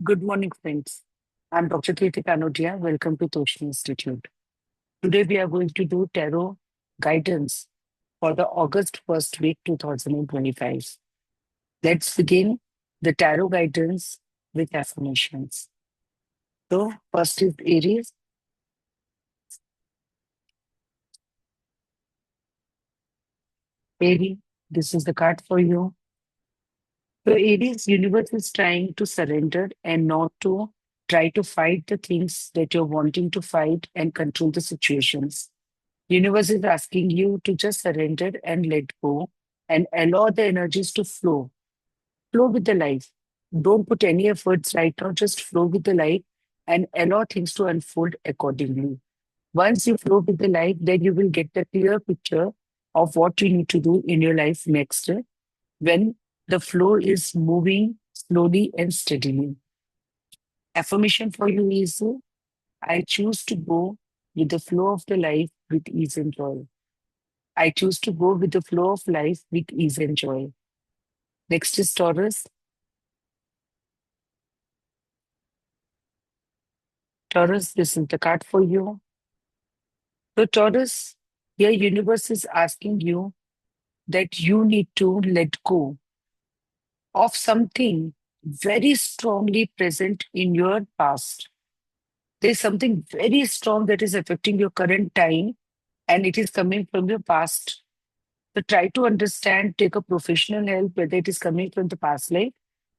Good morning, friends. I'm Dr. Kirti Kanodia. Welcome to Toshi Institute. Today, we are going to do tarot guidance for the August 1st week 2025. Let's begin the tarot guidance with affirmations. So, first is Aries. Aries, this is the card for you. So, Aries, universe is trying to surrender and not to try to fight the things that you're wanting to fight and control the situations. Universe is asking you to just surrender and let go and allow the energies to flow. Flow with the life. Don't put any efforts right now, just flow with the life and allow things to unfold accordingly. Once you flow with the life, then you will get the clear picture of what you need to do in your life next when the flow is moving slowly and steadily. Affirmation for you is I choose to go with the flow of the life with ease and joy. I choose to go with the flow of life with ease and joy. Next is Taurus. Taurus, this is the card for you. So, Taurus, your universe is asking you that you need to let go of something very strongly present in your past. There's something very strong that is affecting your current time and it is coming from your past. So, try to understand, take a professional help, whether it is coming from the past life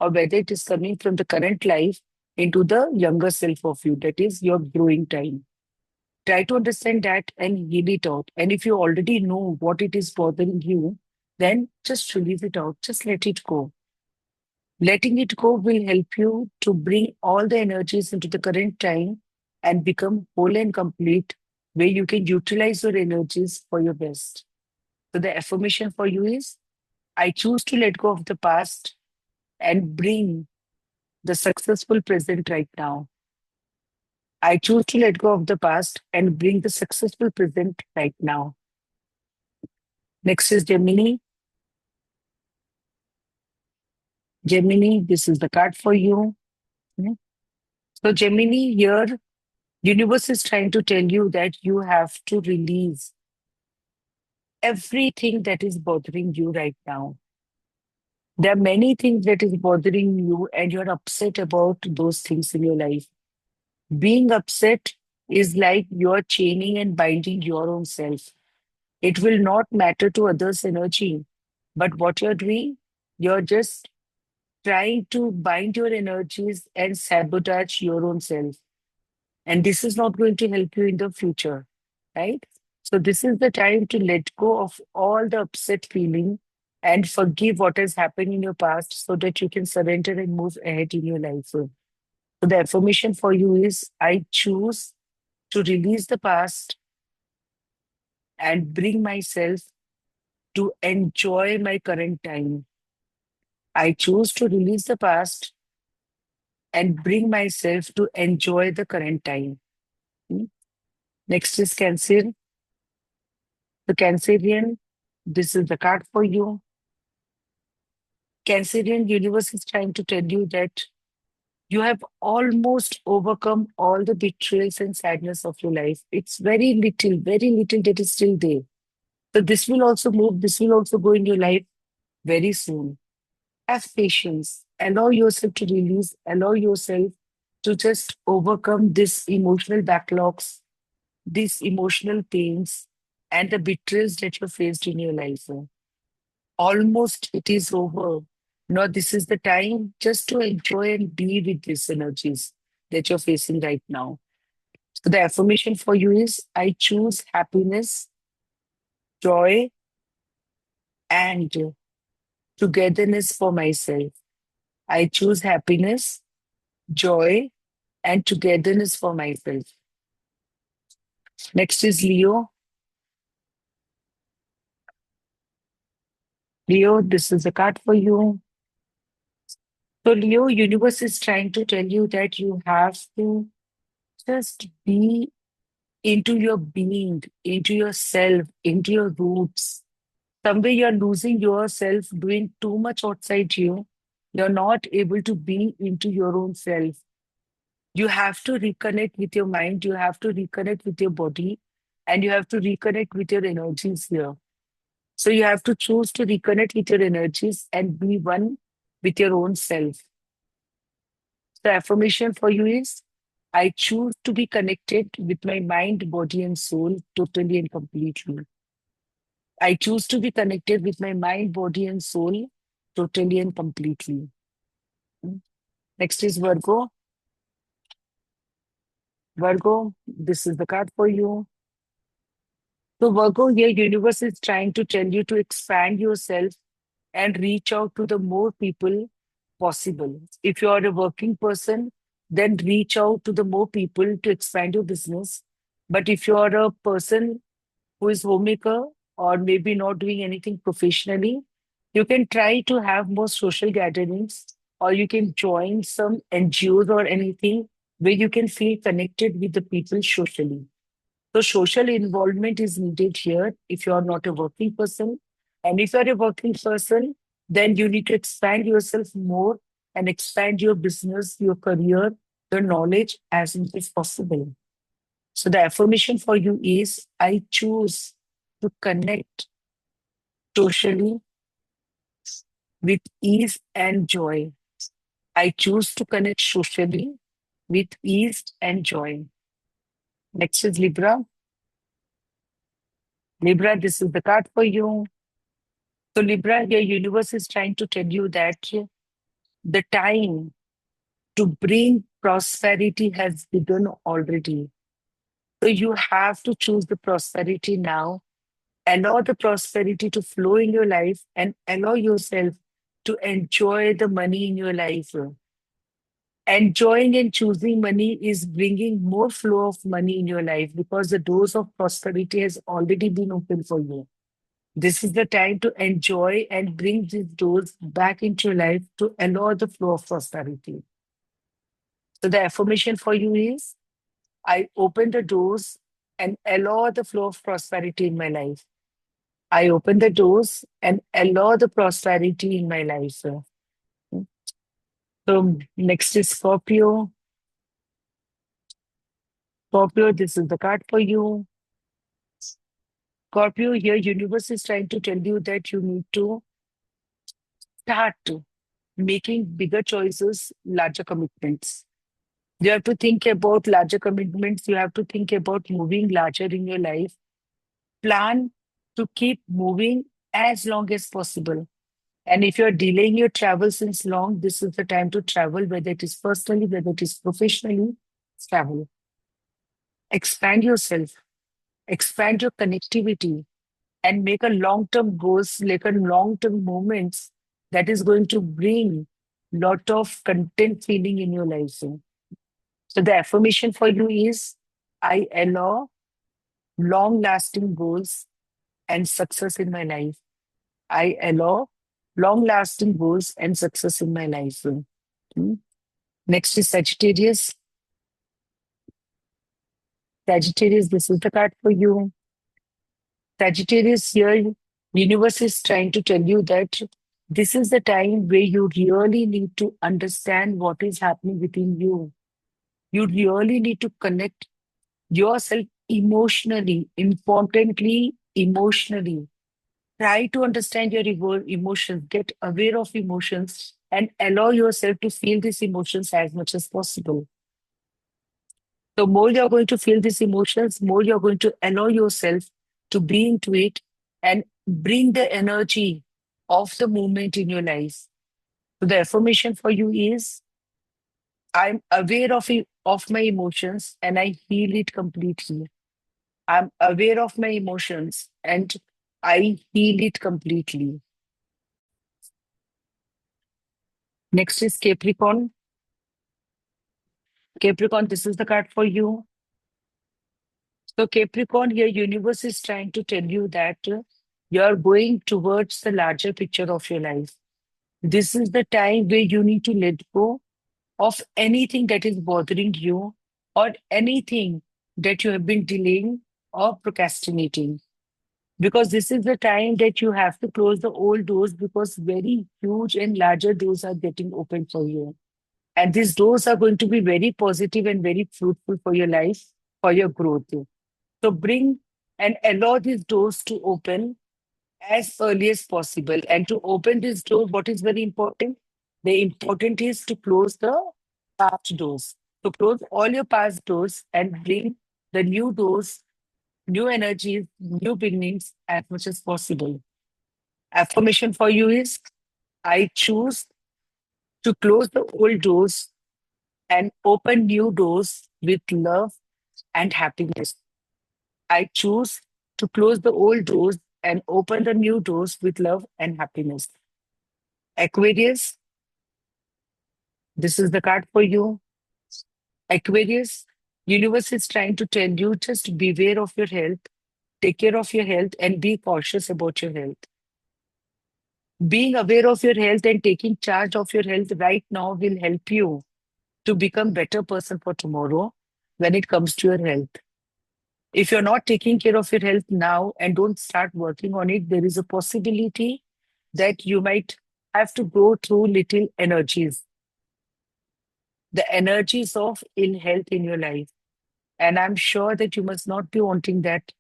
or whether it is coming from the current life into the younger self of you, that is your growing time. Try to understand that and heal it out. And if you already know what it is bothering you, then just release it out, just let it go. Letting it go will help you to bring all the energies into the current time and become whole and complete, where you can utilize your energies for your best. So, the affirmation for you is I choose to let go of the past and bring the successful present right now. I choose to let go of the past and bring the successful present right now. Next is Gemini. Gemini, this is the card for you. Mhm. So, Gemini, here, universe is trying to tell you that you have to release everything that is bothering you right now. There are many things that is bothering you, and you're upset about those things in your life. Being upset is like you're chaining and binding your own self. It will not matter to others' energy. But what you're doing, you're just trying to bind your energies and sabotage your own self. And this is not going to help you in the future, right? So, this is the time to let go of all the upset feeling and forgive what has happened in your past so that you can surrender and move ahead in your life. So, the affirmation for you is I choose to release the past and bring myself to enjoy my current time. I choose to release the past and bring myself to enjoy the current time. Hmm? Next is Cancer. The Cancerian, this is the card for you. Cancerian universe is trying to tell you that you have almost overcome all the betrayals and sadness of your life. It's very little that is still there. So this will also move, this will also go in your life very soon. Have patience. Allow yourself to release. Allow yourself to just overcome this emotional backlogs, these emotional pains, and the betrayals that you faced in your life. Almost it is over. Now, this is the time just to enjoy and be with these energies that you're facing right now. So, the affirmation for you is I choose happiness, joy, and togetherness for myself. I choose happiness, joy, and togetherness for myself. Next is Leo. Leo, this is a card for you. So, Leo, universe is trying to tell you that you have to just be into your being, into yourself, into your roots. Somewhere you're losing yourself doing too much outside you. You're not able to be into your own self. You have to reconnect with your mind, you have to reconnect with your body, and you have to reconnect with your energies here. So you have to choose to reconnect with your energies and be one with your own self. The affirmation for you is I choose to be connected with my mind, body, and soul totally and completely. I choose to be connected with my mind, body, and soul totally and completely. Mm. Next is Virgo. Virgo, this is the card for you. So, Virgo, here universe is trying to tell you to expand yourself and reach out to the more people possible. If you are a working person, then reach out to the more people to expand your business. But if you are a person who is homemaker or maybe not doing anything professionally, you can try to have more social gatherings or you can join some NGOs or anything where you can feel connected with the people socially. So social involvement is needed here if you are not a working person. And if you are a working person, then you need to expand yourself more and expand your business, your career, your knowledge as much as possible. So the affirmation for you is I choose to connect socially with ease and joy. I choose to connect socially with ease and joy. Next is Libra. Libra, this is the card for you. So, Libra, your universe is trying to tell you that the time to bring prosperity has begun already. So, you have to choose the prosperity now, allow the prosperity to flow in your life, and allow yourself to enjoy the money in your life. Enjoying and choosing money is bringing more flow of money in your life because the doors of prosperity has already been opened for you. This is the time to enjoy and bring these doors back into your life to allow the flow of prosperity. So the affirmation for you is I open the doors and allow the flow of prosperity in my life. I open the doors and allow the prosperity in my life. So next is Scorpio. Scorpio, this is the card for you. Scorpio, here universe is trying to tell you that you need to start making bigger choices, larger commitments. You have to think about larger commitments. You have to think about moving larger in your life. Plan to keep moving as long as possible. And if you're delaying your travel since long, this is the time to travel, whether it is personally, whether it is professionally, travel. Expand yourself, expand your connectivity, and make a long-term goals, like a long-term moments that is going to bring lot of content feeling in your life. So the affirmation for you is I allow long lasting goals and success in my life. I allow long lasting goals and success in my life. Hmm. Next is Sagittarius. Sagittarius, this is the card for you. Sagittarius, here, universe is trying to tell you that this is the time where you really need to understand what is happening within you. You really need to connect yourself emotionally, importantly, emotionally. Try to understand your emotions, get aware of emotions, and allow yourself to feel these emotions as much as possible. The more you're going to feel these emotions, more you're going to allow yourself to be into it and bring the energy of the moment in your life. So the affirmation for you is I'm aware of it, of my emotions and I feel it completely. I'm aware of my emotions and I feel it completely. Next is Capricorn. Capricorn, this is the card for you. So, Capricorn, your universe is trying to tell you that you're going towards the larger picture of your life. This is the time where you need to let go of anything that is bothering you or anything that you have been delaying or procrastinating. because this is the time that you have to close the old doors because very huge and larger doors are getting open for you. And these doors are going to be very positive and very fruitful for your life, for your growth. So bring and allow these doors to open as early as possible. And to open this door, what is very important? The important is to close the past doors. So close all your past doors and bring the new doors, new energies, new beginnings as much as possible. Affirmation for you is I choose to close the old doors and open new doors with love and happiness. I choose to close the old doors and open the new doors with love and happiness. Aquarius, this is the card for you. Aquarius, universe is trying to tell you just beware of your health, take care of your health and be cautious about your health. Being aware of your health and taking charge of your health right now will help you to become better person for tomorrow when it comes to your health. If you're not taking care of your health now and don't start working on it, there is a possibility that you might have to go through little energies, the energies of ill health in your life. And I'm sure that you must not be wanting that.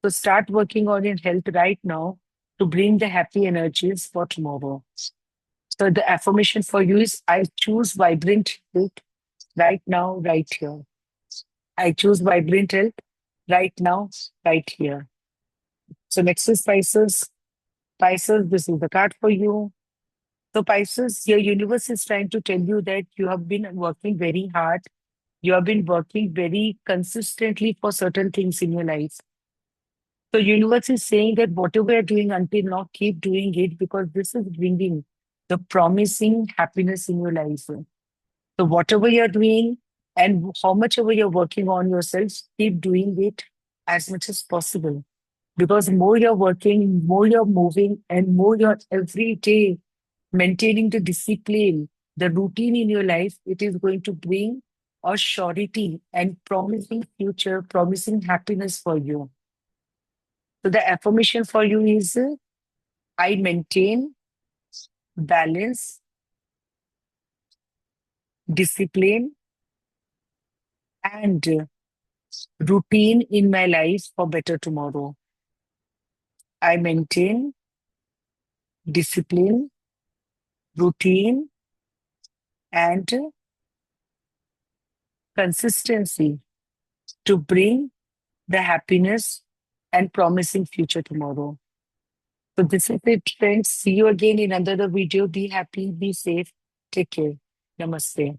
So start working on your health right now to bring the happy energies for tomorrow. So the affirmation for you is I choose vibrant health right now, right here. I choose vibrant health right now, right here. So next is Pisces. Pisces, this is the card for you. So Pisces, your universe is trying to tell you that you have been working very hard. You have been working very consistently for certain things in your life. So universe is saying that whatever you're doing until now, keep doing it because this is bringing the promising happiness in your life. So whatever you're doing and how much ever you're working on yourself, keep doing it as much as possible. Because more you're working, more you're moving, and more you're every day maintaining the discipline, the routine in your life, it is going to bring a surety and promising future, promising happiness for you. So the affirmation for you is I maintain balance, discipline, and routine in my life for better tomorrow. I maintain discipline, routine, and consistency to bring the happiness and promising future tomorrow. So this is it, friends. See you again in another video. Be happy, be safe. Take care. Namaste.